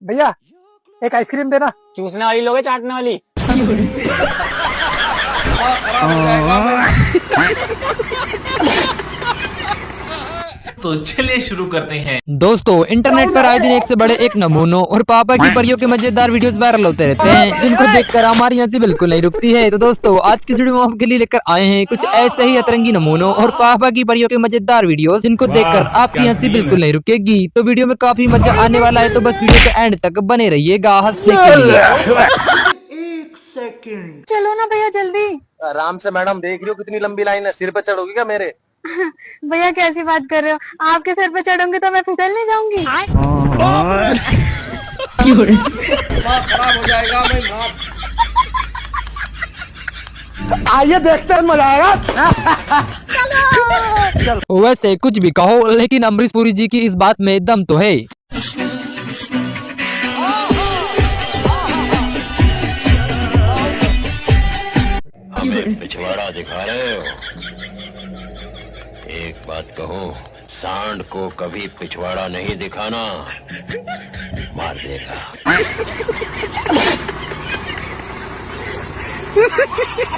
भैया एक आइसक्रीम देना। चूसने वाली लोगे चाटने वाली? तो चलिए शुरू करते हैं। दोस्तों, इंटरनेट पर आए दिन एक से बड़े एक नमूनों और पापा की परियों के मजेदार वीडियोस वायरल होते रहते हैं, जिनको देखकर हमारी हंसी बिल्कुल नहीं रुकती है। तो दोस्तों, आज की वीडियो में आपके लिए लेकर आए हैं कुछ ऐसे ही अतरंगी नमूनों और पापा की परियों के मजेदार वीडियोस, जिनको देखकर आपकी हंसी बिल्कुल नहीं रुकेगी। तो वीडियो में काफी मजा आने वाला है, तो बस वीडियो के एंड तक बने रहिएगा हंसने के लिए। एक सेकंड, चलो ना भैया जल्दी। आराम से मैडम, देख रही हो कितनी लंबी लाइन है, सिर पे चढ़ोगी क्या मेरे? भैया कैसी बात कर रहे हो, आपके सर पे चढ़ूंगी तो मैं फिसल नहीं जाऊंगी। खराब हो जाएगा भाई। आइए देखते हैं, मजा आएगा। वैसे कुछ भी कहो, लेकिन अमरीश पुरी जी की इस बात में दम तो है। हमें पिछवाड़ा दिखा रहे हो? एक बात कहूं, सांड को कभी पिछवाड़ा नहीं दिखाना, मार देगा।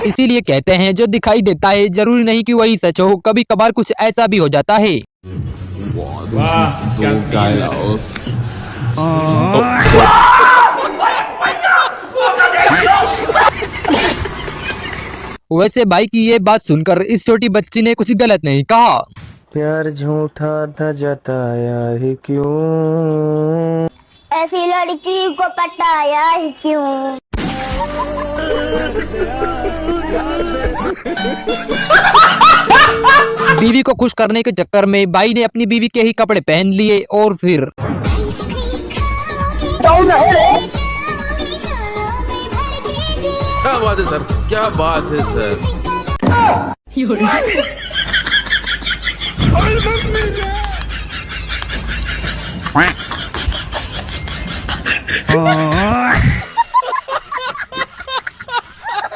इसीलिए कहते हैं जो दिखाई देता है जरूरी नहीं कि वही सच हो, कभी कभार कुछ ऐसा भी हो जाता है। वैसे भाई की ये बात सुनकर इस छोटी बच्ची ने कुछ गलत नहीं कहा। प्यार झूठा था जताया ही क्यों, ऐसी लड़की को पटाया ही क्यों। बीवी को खुश करने के चक्कर में भाई ने अपनी बीवी के ही कपड़े पहन लिए और फिर क्या बात है सर, क्या बात है सर।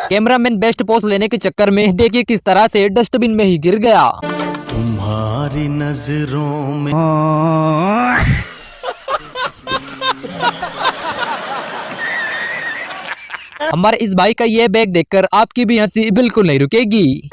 कैमरामैन बेस्ट पोस्ट लेने के चक्कर में देखिए किस तरह से डस्टबिन में ही गिर गया। तुम्हारी नजरों में हमारे इस भाई का ये बैग देखकर आपकी भी हंसी बिल्कुल नहीं रुकेगी।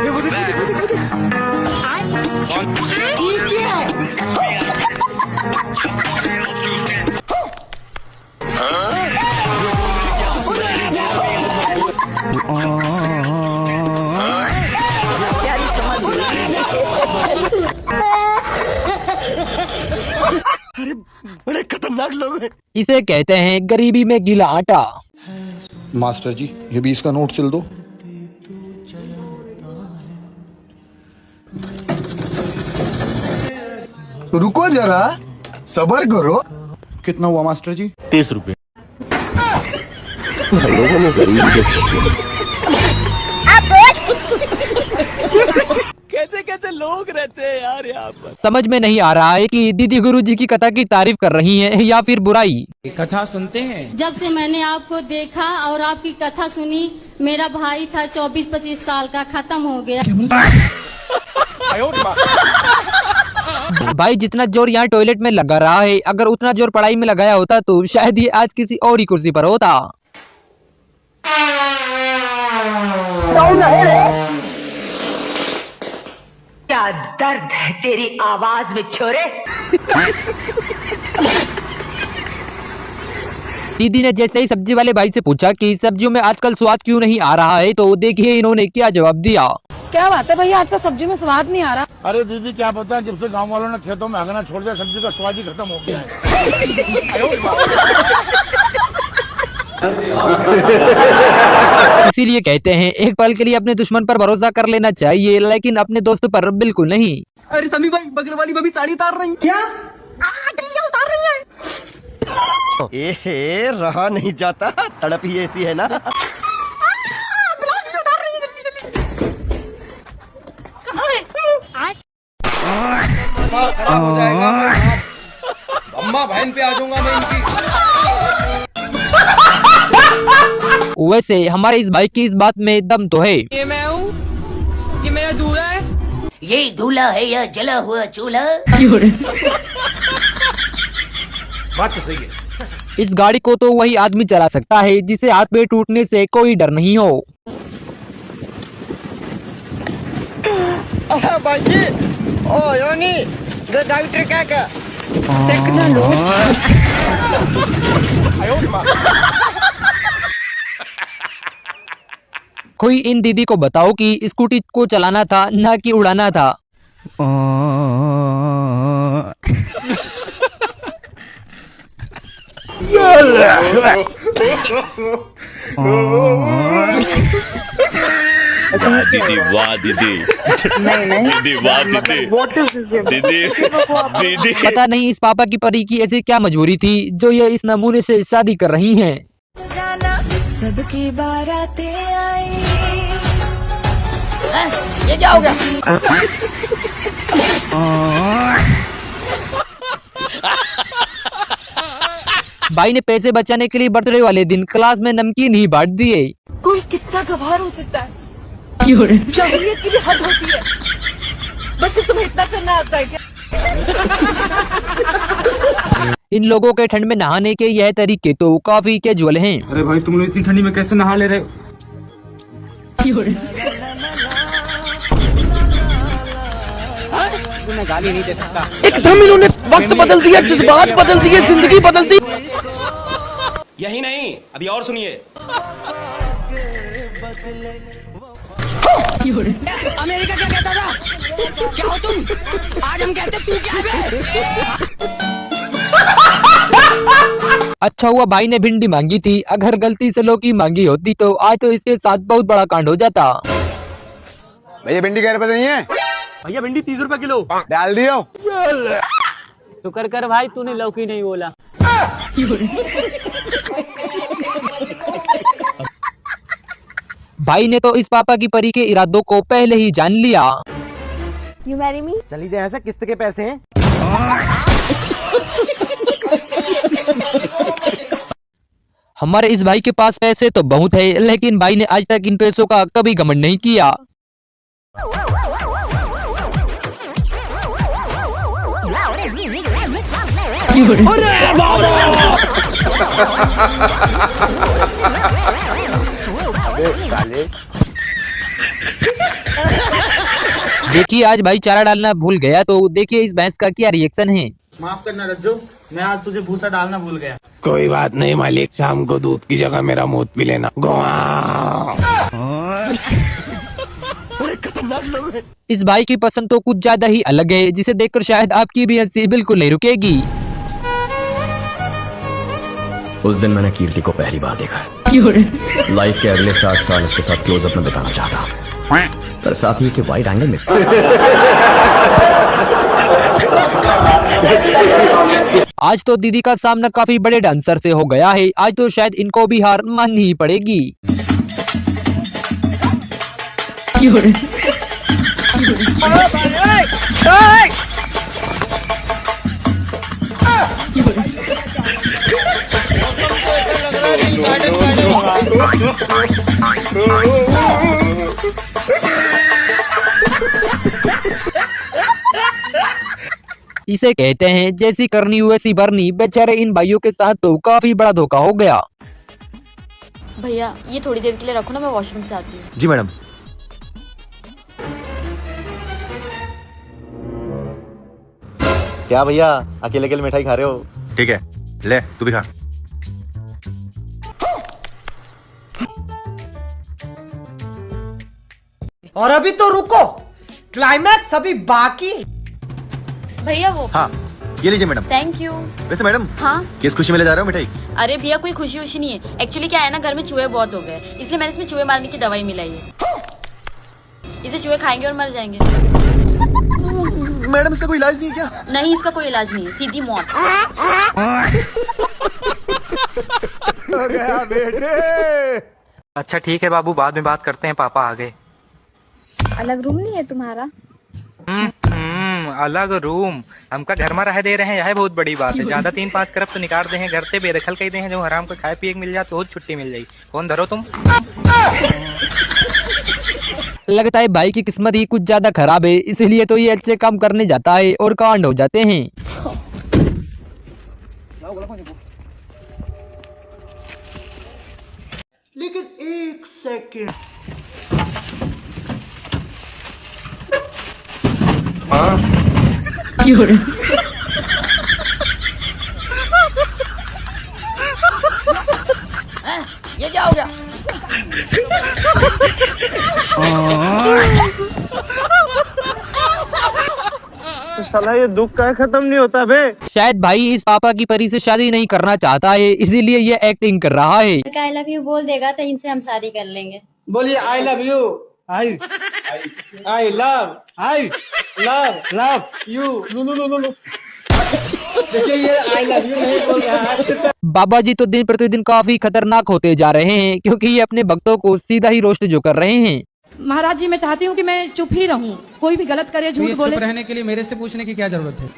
अरे बड़े खतरनाक लोग हैं। इसे कहते हैं गरीबी में गीला आटा। मास्टर जी, ये 20 का नोट सिल दो। रुको जरा, सब्र करो। कितना हुआ मास्टर जी? 30 रुपए। कैसे कैसे लोग रहते हैं यार यहाँ पर। समझ में नहीं आ रहा है कि दीदी गुरुजी की कथा की तारीफ कर रही हैं या फिर बुराई। कथा सुनते हैं। जब से मैंने आपको देखा और आपकी कथा सुनी, मेरा भाई था 24-25 साल का, खत्म हो गया। भाई जितना जोर यहाँ टॉयलेट में लगा रहा है, अगर उतना जोर पढ़ाई में लगाया होता तो शायद ये आज किसी और ही कुर्सी पर होता। क्या दर्द है तेरी आवाज में छोरे। दीदी ने जैसे ही सब्जी वाले भाई से पूछा कि सब्जियों में आजकल स्वाद क्यों नहीं आ रहा है, तो देखिए इन्होंने क्या जवाब दिया। क्या बात है भैया, आज का सब्जी में स्वाद नहीं आ रहा। अरे दीदी क्या पता है, जब से गांव वालों ने खेतों में हगना छोड़ दिया, सब्जी का स्वाद ही खत्म हो गया है। इसीलिए कहते हैं एक पल के लिए अपने दुश्मन पर भरोसा कर लेना चाहिए, लेकिन अपने दोस्त पर बिल्कुल नहीं। अरे समी भाई, बगल वाली भाभी साड़ी उतार रही। क्या उतार रही है? ए रहा नहीं जाता, तड़प ही ऐसी है ना। खराब हो जाएगा। अम्मा बहन पे आ जाऊंगा मैं इनकी। वैसे हमारे इस भाई की इस बात में दम तो है। ये मैं हूँ, ये मेरा दूल्हा है। ये दूल्हा है या जला हुआ चूल्हा। बात तो सही है। इस गाड़ी को तो वही आदमी चला सकता है जिसे हाथ में टूटने से कोई डर नहीं हो। कोई इन दीदी को बताओ कि स्कूटी को चलाना था ना कि उड़ाना था। दीदी वाह दीदी, दीदी वाह दीदी, दीदी। पता नहीं इस पापा की परी की ऐसी क्या मजबूरी थी जो ये इस नमूने से शादी कर रही हैं। सबकी बारातें आई। ये क्या हो गया? भाई ने पैसे बचाने के लिए बर्थडे वाले दिन क्लास में नमकीन ही बांट दिए। कोई कितना गवार हो सकता है? जरूरत की भी हद होती है। बच्चे तुम्हें इतना करना आता है क्या? इन लोगों के ठंड में नहाने के यह तरीके तो काफी कैजुअल हैं। अरे भाई तुम लोग इतनी ठंडी में कैसे नहा ले रहे हो? मैं गाली नहीं दे सकता। एकदम इन्होंने वक्त बदल दिया, जज्बात बदल दिए, जिंदगी बदल दी। यही नहीं, अभी और सुनिए। अमेरिका क्या कहता था? क्या हो तुम? आज हम कहते तू क्या है? अच्छा हुआ भाई ने भिंडी मांगी थी, अगर गलती से लौकी मांगी होती तो आज तो इसके साथ बहुत बड़ा कांड हो जाता। भैया भिंडी क्या रुपए नहीं है? भैया भिंडी 30 रुपए किलो। डाल दियो। तो कर भाई, तूने लौकी नहीं बोला। भाई ने तो इस पापा की परी के इरादों को पहले ही जान लिया। You marry me? चली जाए ऐसा किस्त के पैसे हैं। हमारे इस भाई के पास पैसे तो बहुत है, लेकिन भाई ने आज तक इन पैसों का कभी घमंड नहीं किया। देखिए आज भाई चारा डालना भूल गया, तो देखिए इस भैंस का क्या रिएक्शन है। माफ करना रज्जू, मैं आज तुझे भूसा डालना भूल गया। कोई बात नहीं मालिक, शाम को दूध की जगह मेरा मूत पी लेना। इस भाई की पसंद तो कुछ ज्यादा ही अलग है, जिसे देखकर शायद आपकी भी हंसी बिल्कुल नहीं रुकेगी। उस दिन मैंने कीर्ति को पहली बार देखा। लाइफ के अगले 60 साल उसके साथ क्लोजअप में बिताना चाहता, पर साथ ही इसे वाइड एंगल में। आज तो दीदी का सामना काफी बड़े डांसर से हो गया है, आज तो शायद इनको भी हार माननी ही पड़ेगी। इसे कहते हैं जैसी करनी वैसी भरनी। बेचारे इन भाइयों के साथ तो काफी बड़ा धोखा हो गया। भैया ये थोड़ी देर के लिए रखो ना, मैं वॉशरूम से आती हूँ। जी मैडम। क्या भैया अकेले अकेले मिठाई खा रहे हो? ठीक है, ले तू भी खा। और अभी तो रुको, क्लाइमैक्स अभी बाकी। भैया वो। हाँ ये लीजिए मैडम। Thank you. वैसे मैडम, हाँ किस खुशी में ले जा रहे हो मिठाई? अरे भैया कोई खुशी उशी नहीं है, एक्चुअली क्या है ना, घर में चूहे बहुत हो गए, इसलिए मैंने इसमें चूहे मारने की दवाई मिलाई है। इसे चूहे खाएंगे और मर जाएंगे। मैडम इसका कोई इलाज नहीं है क्या? नहीं इसका कोई इलाज नहीं है, सीधी मौत। हो गया बेटे। अच्छा ठीक है बाबू, बाद में बात करते हैं, पापा आ गए। अलग रूम नहीं है तुम्हारा? अलग रूम हमका घर में रह दे रहे हैं, यह बहुत बड़ी बात है। ज्यादा 3-5 करप तो निकाल दे हैं, घर से बेदखल कह दे हैं, जो हराम को खाए पिए मिल जाए तो छुट्टी मिल जाएगी। कौन धरो तुम? लगता है भाई की किस्मत ही कुछ ज्यादा खराब है, इसलिए तो ये अच्छे काम करने जाता है और कांड हो जाते हैं। लेकिन एक सेकंड। ये क्या हो गया? साला ये दुख का खत्म नहीं होता बे। शायद भाई इस पापा की परी से शादी नहीं करना चाहता है, इसीलिए ये एक्टिंग कर रहा है। आई लव यू बोल देगा तो इनसे हम शादी कर लेंगे। बोलिए I love you. I love you. देखिए ये आई लव यू नहीं बोल रहा है। बाबा जी तो दिन प्रतिदिन काफी खतरनाक होते जा रहे हैं, क्योंकि ये अपने भक्तों को सीधा ही रोस्ट जो कर रहे हैं। महाराज जी मैं चाहती हूँ कि मैं चुप ही रहूँ, कोई भी गलत करे झूठ बोले। चुप रहने के लिए मेरे से पूछने की क्या जरूरत है?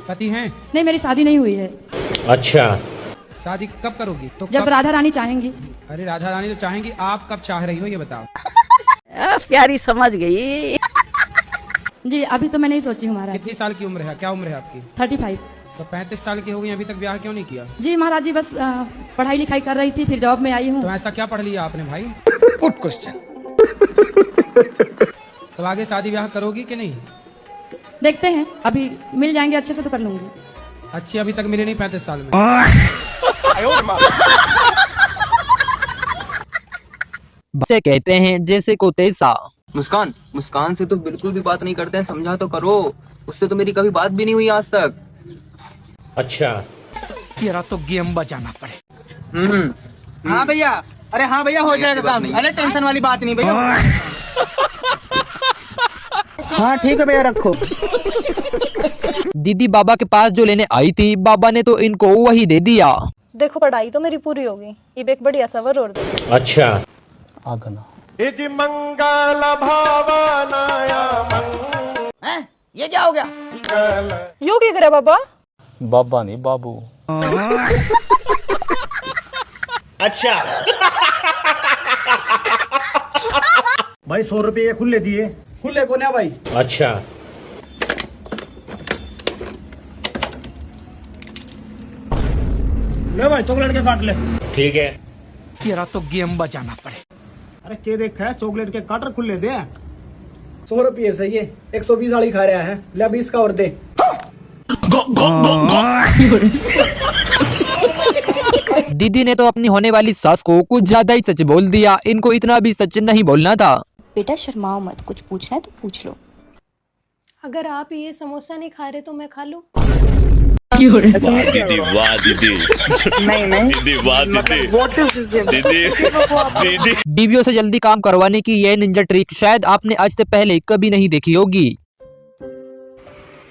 पति हैं? नहीं मेरी शादी नहीं हुई है। अच्छा, शादी कब करोगी? तो जब राधा रानी चाहेंगी। अरे राधा रानी तो चाहेंगी, आप कब चाह रही हो ये बताओ। प्यारी समझ गई जी अभी तो मैं नहीं सोची हूँ महाराज। कितनी साल की उम्र है? क्या उम्र है आपकी? 35। तो 35 साल की हो गई, अभी तक ब्याह क्यों नहीं किया? जी महाराज जी बस पढ़ाई लिखाई कर रही थी, फिर जॉब में आई हूँ। तो ऐसा क्या पढ़ लिया आपने भाई? Good question. तो आगे शादी ब्याह करोगी कि नहीं? देखते हैं, अभी मिल जाएंगे अच्छे से तो कर लूंगी। अच्छी अभी तक मिले नहीं 35 साल में। से कहते हैं जैसे को तैसा। मुस्कान, मुस्कान से तो बिल्कुल भी बात नहीं करते हैं, समझा तो करो। उससे तो मेरी कभी बात भी नहीं हुई आज तक। अच्छा, तेरा तो गेम बजाना पड़े। हाँ भैया, अरे हाँ भैया हो जाएगा काम। अरे टेंशन वाली बात नहीं भैया। हाँ ठीक है भैया रखो। दीदी बाबा के पास जो लेने आई थी, बाबा ने तो इनको वही दे दिया। देखो पढ़ाई तो मेरी पूरी होगी, ये एक बढ़िया सवर और दे। अच्छा, आगना मंगल भावनाया ये क्या हो गया? यू की करे बाबा? बाबा नहीं बाबू। अच्छा भाई 100 रुपये खुले दिए। खुले को ना भाई। अच्छा, ले भाई चॉकलेट के काट ले। ठीक है। तेरा तो गेम बजाना पड़े। अरे के देखा है चॉकलेट के काटर खुले दे। 100 रुपये सही है, 120 वाली खा रहा है, ले 20 का और दे। दीदी ने तो अपनी होने वाली सास को कुछ ज्यादा ही सच बोल दिया, इनको इतना भी सच नहीं बोलना था। बेटा शर्माओ मत, कुछ पूछना है तो पूछ लो। अगर आप ये समोसा नहीं खा रहे तो मैं खा लूं? दीदी वाह दीदी। नहीं दीदी वाह दीदी। बीवियों से जल्दी काम करवाने की यह निंजा ट्रिक शायद आपने आज से पहले कभी नहीं देखी होगी।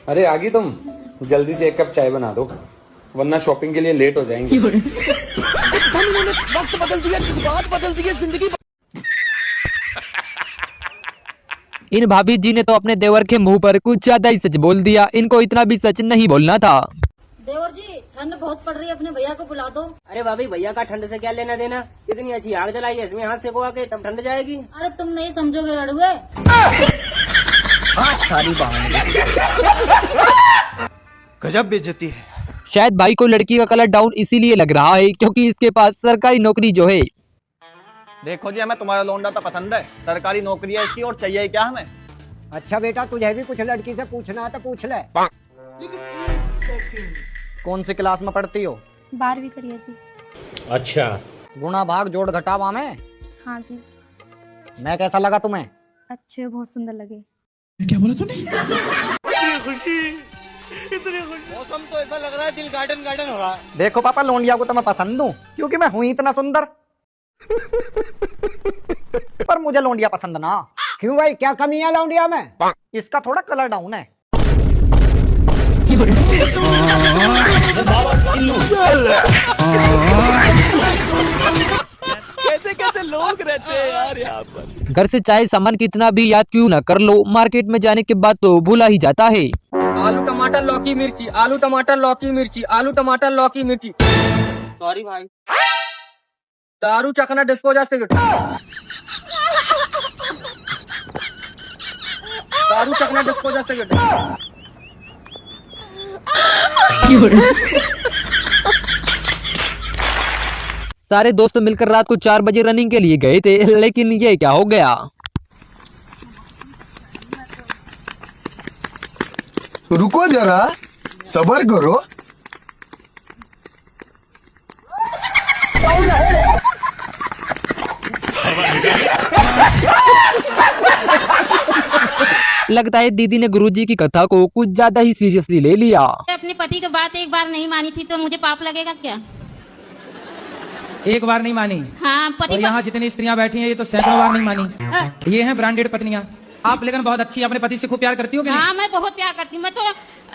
अरे आगे तुम जल्दी से 1 कप चाय बना दो, वरना शॉपिंग के लिए लेट हो जाएंगे। वक्त बदल दिया, जज्बात बदल दिए, जिंदगी। इन भाभी जी ने तो अपने देवर के मुंह पर कुछ ज्यादा ही सच बोल दिया, इनको इतना भी सच नहीं बोलना था। देवर जी ठंड बहुत पड़ रही है, अपने भैया को बुला दो। अरे भाभी भैया का ठंड से क्या लेना देना? इतनी अच्छी आग जलाई है, इसमें हाथ सेको आके तब ठंड जाएगी। अरे तुम नहीं समझोगे रड़ुए। गजब बेइज्जती है। शायद भाई को लड़की का कलर डाउन इसीलिए लग रहा है क्योंकि इसके पास सरकारी नौकरी जो है। देखो जी हमें तुम्हारा लौंडा तो पसंद है, सरकारी नौकरी है इसकी और चाहिए क्या हमें। अच्छा बेटा तुझे भी कुछ लड़की से पूछना है तो पूछ ले। कौन सी क्लास में पढ़ती हो? 12वीं करिए जी। अच्छा, गुणा भाग जोड़ घटावा में। हाँ जी। मैं कैसा लगा तुम्हें? अच्छे, बहुत सुंदर लगे। क्या बोला तूने? मौसम तो ऐसा लग रहा है दिल गार्डन गार्डन हो रहा है। देखो पापा लौंडिया को तो मैं पसंद हूँ क्योंकि मैं हूँ इतना सुंदर। पर मुझे लौंडिया पसंद ना। क्यों भाई, क्या कमी है लौंडिया में? इसका थोड़ा कलर डाउन है। कैसे कैसे लोग रहते हैं यार यहाँ पर। घर से चाहे सामान कितना भी याद क्यों ना कर लो, मार्केट में जाने के बाद तो भूला ही जाता है। आलू टमाटर लौकी मिर्ची, आलू टमाटर लौकी मिर्ची, आलू टमाटर लौकी मिर्ची। सॉरी भाई। दारू चखना डिस्पोजा सिगरेट, दारू चखना डिस्पोजा सिगरेट। सारे दोस्त मिलकर रात को 4 बजे रनिंग के लिए गए थे, लेकिन ये क्या हो गया। रुको जरा, सबर करो। लगता है दीदी ने गुरुजी की कथा को कुछ ज्यादा ही सीरियसली ले लिया। अपने पति की बात एक बार नहीं मानी थी तो मुझे पाप लगेगा क्या? एक बार नहीं मानी। हाँ, पति और यहाँ जितनी स्त्रियां बैठी हैं ये तो सैकड़ों बार नहीं मानी। ये हैं ब्रांडेड पत्नियां। आप लेकिन बहुत अच्छी अपने पति से खूब प्यार करती हो क्या? हाँ, मैं बहुत प्यार करती हूँ। मैं तो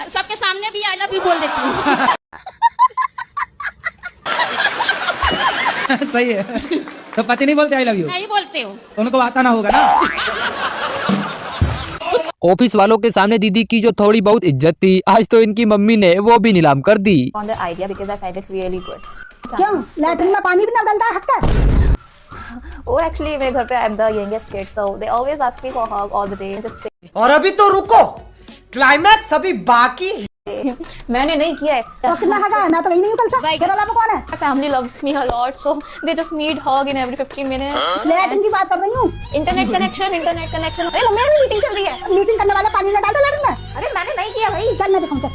सबके सामने भी आई लव यू बोल देती हूँ। सही है। तो पति नहीं बोलते आई लव यू? नहीं बोलते हो। उनको आता ना होगा ना। ऑफिस वालों के सामने दीदी की जो थोड़ी बहुत इज्जत थी, आज तो इनकी मम्मी ने वो भी नीलाम कर दी। क्यों लैट्रिन में पानी भी ना डलता है हक्का? Oh, actually, मेरे घर पे I'm the youngest kid, so they always ask me for hug all the day. Just say, और अभी तो रुको, क्लाइमैक्स अभी बाकी है। मैंने नहीं किया है। तो कितना हगा है? मैं तो गई नहीं हूँ कल से। तेरा लाभ कौन है? My family loves me a lot, so they just need hug in every 15 minutes. Latrine की बात कर रही हूँ। Internet connection. अरे मम्मी अभी मीटिंग चल रही है। मीटिंग करने वाला पानी में डाल दो लैट्रिन में। अरे मैंने नहीं किया भाई। चल मैं दिखाऊंगा।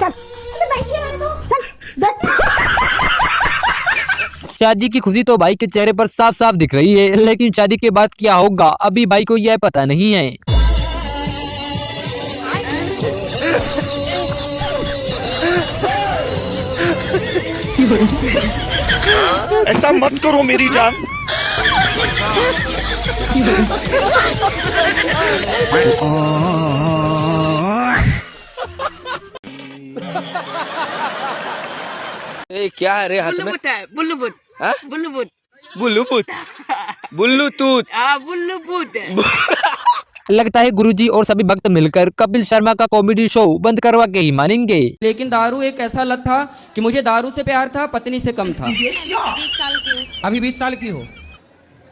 चल नहीं किया मैंने तो। चल देख। शादी की खुशी तो भाई के चेहरे पर साफ साफ दिख रही है, लेकिन शादी के बाद क्या होगा अभी भाई को यह पता नहीं है। ऐसा मत करो मेरी जान। क्या है रे हाथ में? बुल्लूबुत। बुल्लूबुत। बुल्लूबुत। बुल्लूतूत। बुल्लूबुत। लगता है गुरुजी और सभी भक्त मिलकर कपिल शर्मा का कॉमेडी शो बंद करवा के ही मानेंगे। लेकिन दारू एक ऐसा लत था कि मुझे दारू से प्यार था, पत्नी से कम था। 20 साल की हूँ। अभी 20 साल की हो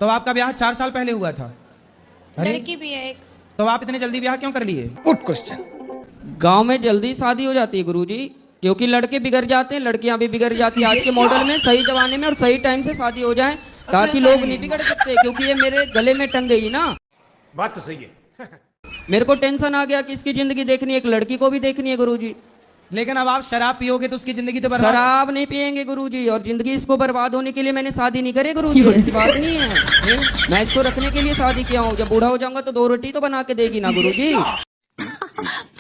तो आपका ब्याह 4 साल पहले हुआ था। लड़की भी है एक। तो आप इतने जल्दी ब्याह क्यों कर लिए? Good question. गांव में जल्दी शादी हो जाती है गुरुजी, क्योंकि लड़के बिगड़ जाते हैं, लड़कियां भी बिगड़ जाती है। आज के मॉडल में सही जमाने में और सही टाइम से शादी हो जाए ताकि लोग नहीं बिगड़ सकते, क्योंकि ये मेरे गले में टंग गई ना। बात तो सही है। मेरे को टेंशन आ गया कि इसकी जिंदगी देखनी है, एक लड़की को भी देखनी है गुरुजी। लेकिन अब आप शराब पियोगे तो उसकी जिंदगी तो बर्बाद। शराब नहीं पियेंगे गुरुजी, और जिंदगी इसको बर्बाद होने के लिए मैंने शादी नहीं करी गुरुजी, ऐसी बात नहीं है। मैं इसको रखने के लिए शादी किया हूँ। जब बूढ़ा हो जाऊंगा तो 2 रोटी तो बना के देगी ना गुरुजी।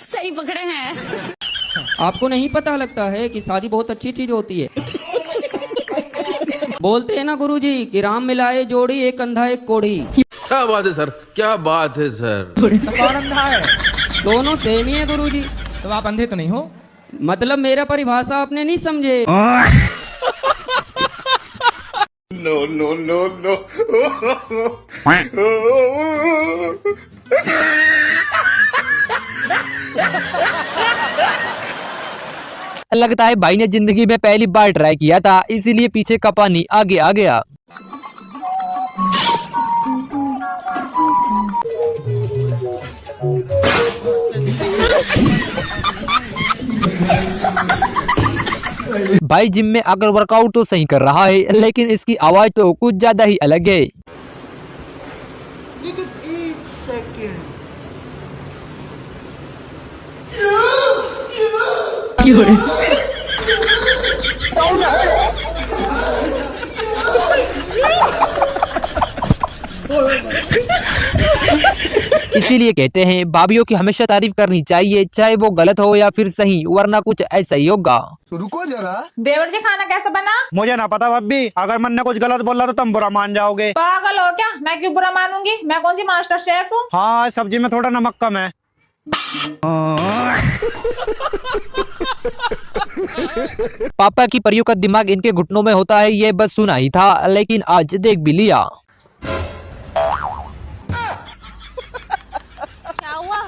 सही पकड़े हैं। आपको नहीं पता लगता है कि शादी बहुत अच्छी चीज होती है। बोलते हैं ना गुरुजी कि राम मिलाए जोड़ी, एक अंधा एक कोढ़ी। क्या बात है सर, क्या बात है सर। तो कौन अंधा है? दोनों सेम ही है गुरुजी। तो आप अंधे तो नहीं हो? मतलब मेरा परिभाषा आपने नहीं समझे। No no no no. लगता है भाई ने जिंदगी में पहली बार ट्राई किया था, इसीलिए पीछे का पानी आगे आ गया। भाई जिम में आकर वर्कआउट तो सही कर रहा है, लेकिन इसकी आवाज तो कुछ ज्यादा ही अलग है। लेकिन 1 सेकंड। इसीलिए कहते हैं भाभीियों की हमेशा तारीफ करनी चाहिए, चाहे वो गलत हो या फिर सही, वरना कुछ ऐसा ही होगा। रुको जरा। देवर जी खाना कैसे बना? मुझे ना पता भाभी, अगर मैंने कुछ गलत बोला तो तुम बुरा मान जाओगे। पागल हो क्या? मैं क्यों बुरा मानूंगी? मैं कौन सी मास्टर शेफ हूँ? हाँ, सब्जी में थोड़ा नमक कम है। पापा की परियों का दिमाग इनके घुटनों में होता है, ये बस सुना ही था, लेकिन आज देख भी लिया। क्या हुआ?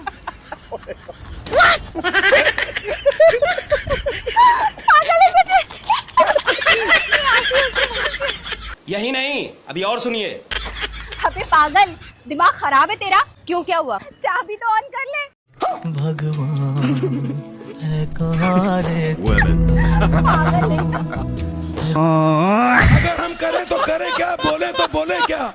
यही नहीं, अभी और सुनिए। अबे पागल, दिमाग खराब है तेरा? क्यों, क्या हुआ? चाबी तो ऑन कर ले। भगवान है कहाँ रे? अगर हम करें करे क्या, बोले तो बोले क्या।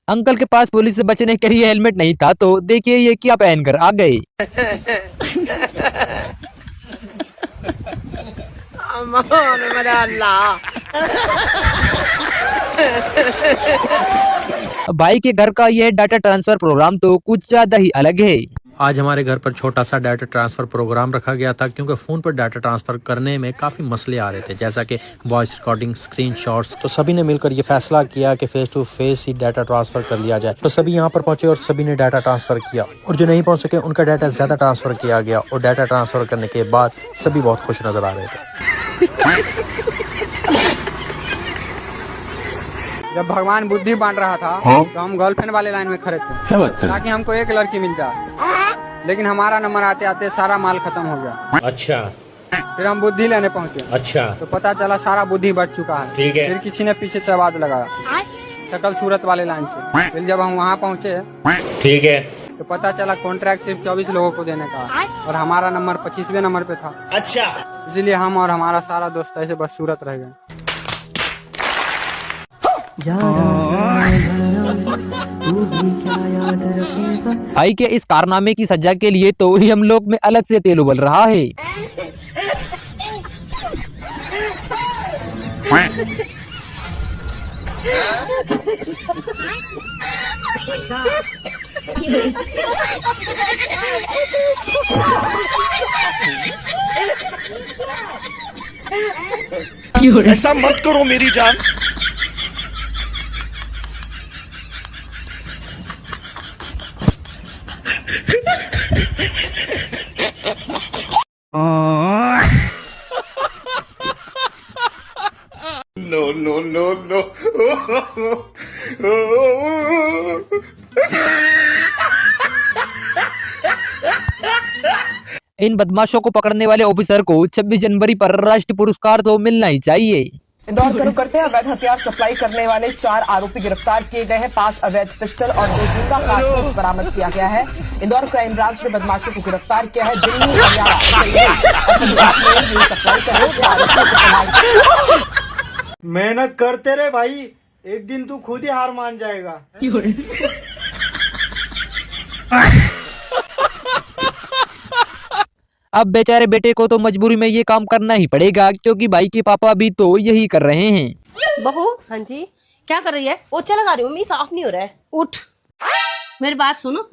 अंकल के पास पुलिस से बचने के लिए हेलमेट नहीं था तो देखिए ये क्या पहनकर आ गए। भाई के घर का यह डाटा ट्रांसफर प्रोग्राम तो कुछ ज्यादा ही अलग है। आज हमारे घर पर छोटा सा डाटा ट्रांसफर प्रोग्राम रखा गया था क्योंकि फोन पर डाटा ट्रांसफर करने में काफी मसले आ रहे थे, जैसा कि वॉइस रिकॉर्डिंग, स्क्रीनशॉट्स। तो सभी ने मिलकर ये फैसला किया कि फेस टू फेस ही डाटा ट्रांसफर कर लिया जाए। तो सभी यहाँ पर पहुंचे और सभी ने डाटा ट्रांसफर किया, और जो नहीं पहुंच सके उनका डाटा ज्यादा ट्रांसफर किया गया। और डाटा ट्रांसफर करने के बाद सभी बहुत खुश नजर आ रहे थे। जब भगवान बुद्धि बांट रहा था तो हम गर्लफ्रेंड वाले लाइन में खड़े थे ताकि हमको एक लड़की मिल जाए, लेकिन हमारा नंबर आते आते सारा माल खत्म हो गया। अच्छा। फिर हम बुद्धि लेने पहुंचे। अच्छा। तो पता चला सारा बुद्धि बढ़ चुका है। ठीक है। फिर किसी ने पीछे से आवाज लगाया शकल सूरत वाले लाइन से। फिर जब हम वहाँ पहुँचे ठीक है, तो पता चला कॉन्ट्रैक्ट सिर्फ 24 लोगों को देने का और हमारा नंबर 25वें नंबर पे था। अच्छा। इसीलिए हम और हमारा सारा दोस्त ऐसे बस सूरत रह गए। भाई के इस कारनामे की सजा के लिए तो हम लोग में अलग से तेल उबल रहा है। ऐसा मत करो मेरी जान। No, no, no, no. इन बदमाशों को पकड़ने वाले ऑफिसर को 26 जनवरी पर राष्ट्रीय पुरस्कार तो मिलना ही चाहिए। इंदौर का रुख करते हैं। अवैध हथियार सप्लाई करने वाले 4 आरोपी गिरफ्तार किए गए हैं। 5 अवैध पिस्टल और 2 जिंदा कारतूस बरामद किया गया है। इंदौर क्राइम ब्रांच ने बदमाशों को गिरफ्तार किया है। दिल्ली, हरियाणा और पंजाब में ये सप्लाई करने वाले आरोपियों से फरार। मेहनत करते रहे भाई, एक दिन तू खुद ही हार मान जाएगा। अब बेचारे बेटे को तो मजबूरी में ये काम करना ही पड़ेगा क्योंकि भाई के पापा भी तो यही कर रहे हैं। बहू, हाँ जी, क्या कर रही है? पोछा लगा रही हूँ, मम्मी साफ नहीं हो रहा है। उठ, मेरी बात सुनो,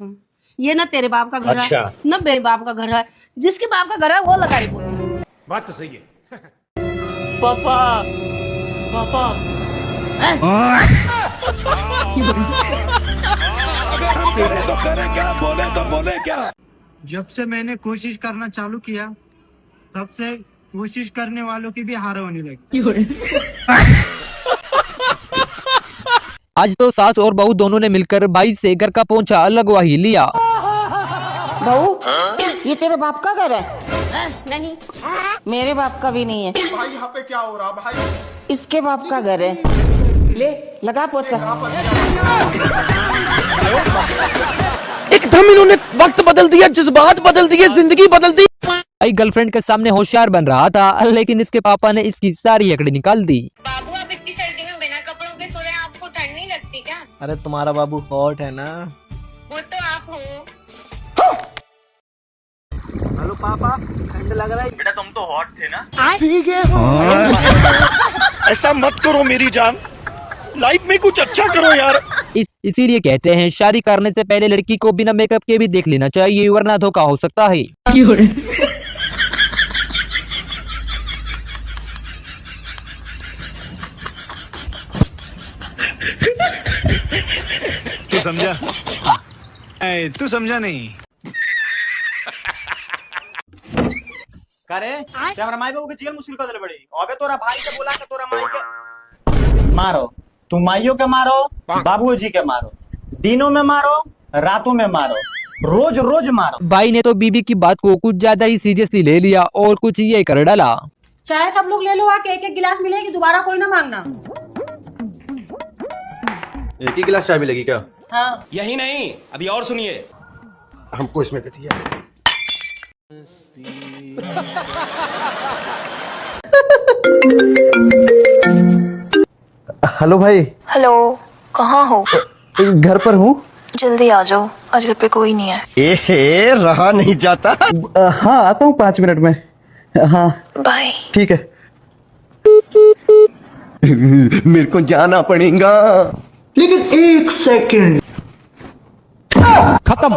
ये ना तेरे बाप का घर अच्छा। है ना मेरे बाप का घर है। जिसके बाप का घर है वो लगा रही पोछा। बात तो सही है। पापा, पापा, अगर हम करें तो करें क्या, बोले तो बोले क्या। जब से मैंने कोशिश करना चालू किया तब से कोशिश करने वालों की भी हार होने लगी। आज तो सास और बहू दोनों ने मिलकर भाई से घर का पोंछा लगवा ही लिया। बहू, ये तेरे बाप का घर है? नहीं, मेरे बाप का भी नहीं है। भाई यहाँ पे क्या हो रहा भाई? इसके बाप का घर है। ले लगा पोछा। एकदम इन्होंने वक्त बदल दिया, जज्बात बदल दिए, जिंदगी बदल दी। भाई गर्लफ्रेंड के सामने होशियार बन रहा था लेकिन इसके पापा ने इसकी सारी अकड़ी निकाल दी। बाबू, आप इतनी सर्दी में बिना कपड़ों के सो रहे हैं, आपको ठंड नहीं लगती क्या? अरे तुम्हारा बाबू हॉट है ना। वो तो आप हो। हेलो पापा, ठंड लग रहा है? बेटा तुम तो हॉट थे ना। ठीक है। ऐसा मत करो मेरी जान, लाइफ में कुछ अच्छा करो यार। इसीलिए कहते हैं शादी करने से पहले लड़की को बिना मेकअप के भी देख लेना चाहिए, वरना धोखा हो सकता है। तू समझा? तू समझा नहीं। करे क्या हमारा माई बाबू के जीवन मुश्किल कर पड़ी। अबे तोरा भाई के बोला के तोरा माई के मारो, तुम माइयों के मारो, बाबू जी के मारो, दिनों में मारो, रातों में मारो, रोज रोज मारो। भाई ने तो बीबी की बात को कुछ ज्यादा ही सीरियसली ले लिया और कुछ ये कर डाला। चाय सब लोग ले लो, आके एक एक गिलास मिलेगी, दोबारा कोई ना मांगना। एक ही गिलास चाय मिलेगी क्या? हाँ। यही नहीं, अभी और सुनिए। हमको इसमें गति है। हेलो भाई। हेलो, कहाँ हो? घर पर हूँ। जल्दी आ जाओ, आज घर पे कोई नहीं है। ए रहा नहीं जाता। हाँ आता हूँ 5 मिनट में। हाँ बाय। ठीक है। मेरे को जाना पड़ेगा, लेकिन 1 सेकंड। खत्म।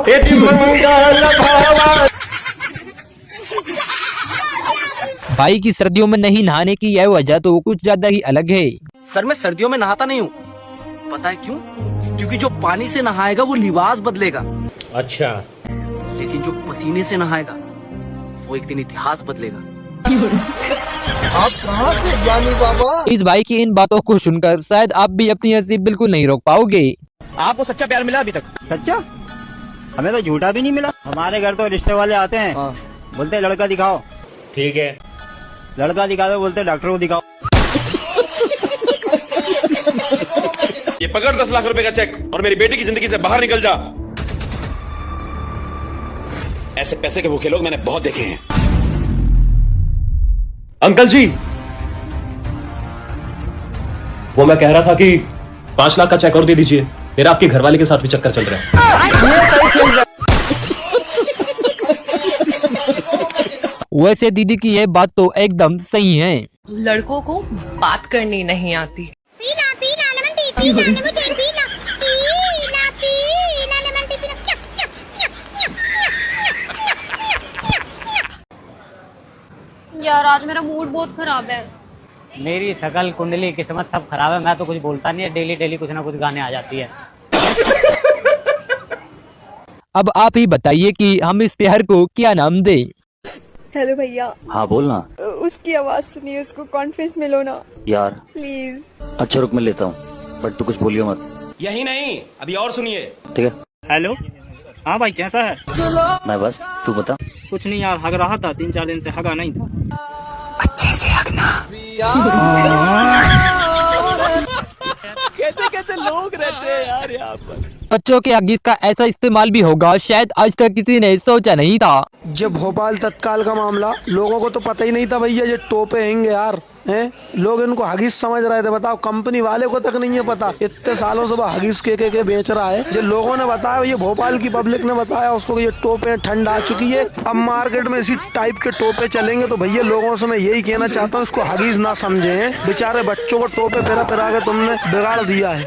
भाई की सर्दियों में नहीं नहाने की यह वजह तो कुछ ज्यादा ही अलग है। सर मैं सर्दियों में नहाता नहीं हूँ, पता है क्यों? क्योंकि जो पानी से नहाएगा वो लिबास बदलेगा। अच्छा। लेकिन जो पसीने से नहाएगा वो एक दिन इतिहास बदलेगा। आप कहाँ से ज्ञानी बाबा? इस भाई की इन बातों को सुनकर शायद आप भी अपनी हंसी बिल्कुल नहीं रोक पाओगे। आपको सच्चा प्यार मिला अभी तक? सच्चा? हमें तो झूठा भी नहीं मिला। हमारे घर तो रिश्ते वाले आते हैं, बोलते हैं लड़का दिखाओ। ठीक है। लड़का दिखा दो, बोलते हैं डॉक्टर को दिखाओ। ये पकड़ 10 लाख रुपए का चेक और मेरी बेटी की जिंदगी से बाहर निकल जा। ऐसे पैसे के भूखे लोग मैंने बहुत देखे हैं। अंकल जी, वो मैं कह रहा था कि 5 लाख का चेक और दे दीजिए, मेरा आपके घरवाले के साथ भी चक्कर चल रहा है। वैसे दीदी की यह बात तो एकदम सही है। लड़कों को बात करनी नहीं आती। पीना पीना लेमन टी पीना मुझे पीना पीना पीना लेमन टी पीना। यार आज मेरा मूड बहुत खराब है। मेरी शकल कुंडली किस्मत सब खराब है। मैं तो कुछ बोलता नहीं है, डेली डेली कुछ ना कुछ गाने आ जाती है। अब आप ही बताइए कि हम इस प्यार को क्या नाम दें। हेलो भैया। हाँ बोलना। उसकी आवाज सुनिए, उसको कॉन्फ्रेंस में लो ना यार। प्लीज। अच्छा रुक मैं लेता हूँ, बट तू कुछ बोलियो मत। यही नहीं, अभी और सुनिए। ठीक है। हेलो। हाँ भाई कैसा है? मैं बस, तू बता। कुछ नहीं यार, हग रहा था, 3-4 दिन से हगा नहीं था। अच्छे से हगना। कैसे कैसे लोग रहते हैं यार यहाँ पर। बच्चों के हगीज का ऐसा इस्तेमाल भी होगा शायद आज तक किसी ने सोचा नहीं था। जब भोपाल तत्काल का मामला, लोगों को तो पता ही नहीं था भैया ये टोपे हैंगे यार हैं। लोग इनको हगीज समझ रहे थे। बताओ, कंपनी वाले को तक नहीं है पता। इतने सालों से वो हगीज के बेच रहा है। जो लोगों ने बताया, ये भोपाल की पब्लिक ने बताया उसको कि ये टोपे ठंड आ चुकी है, अब मार्केट में इसी टाइप के टोपे चलेंगे। तो भैया लोगों से मैं यही कहना चाहता हूँ, इसको हगीज ना समझे। बेचारे बच्चों को टोपे पिरा पिरा के तुमने बिगाड़ दिया है।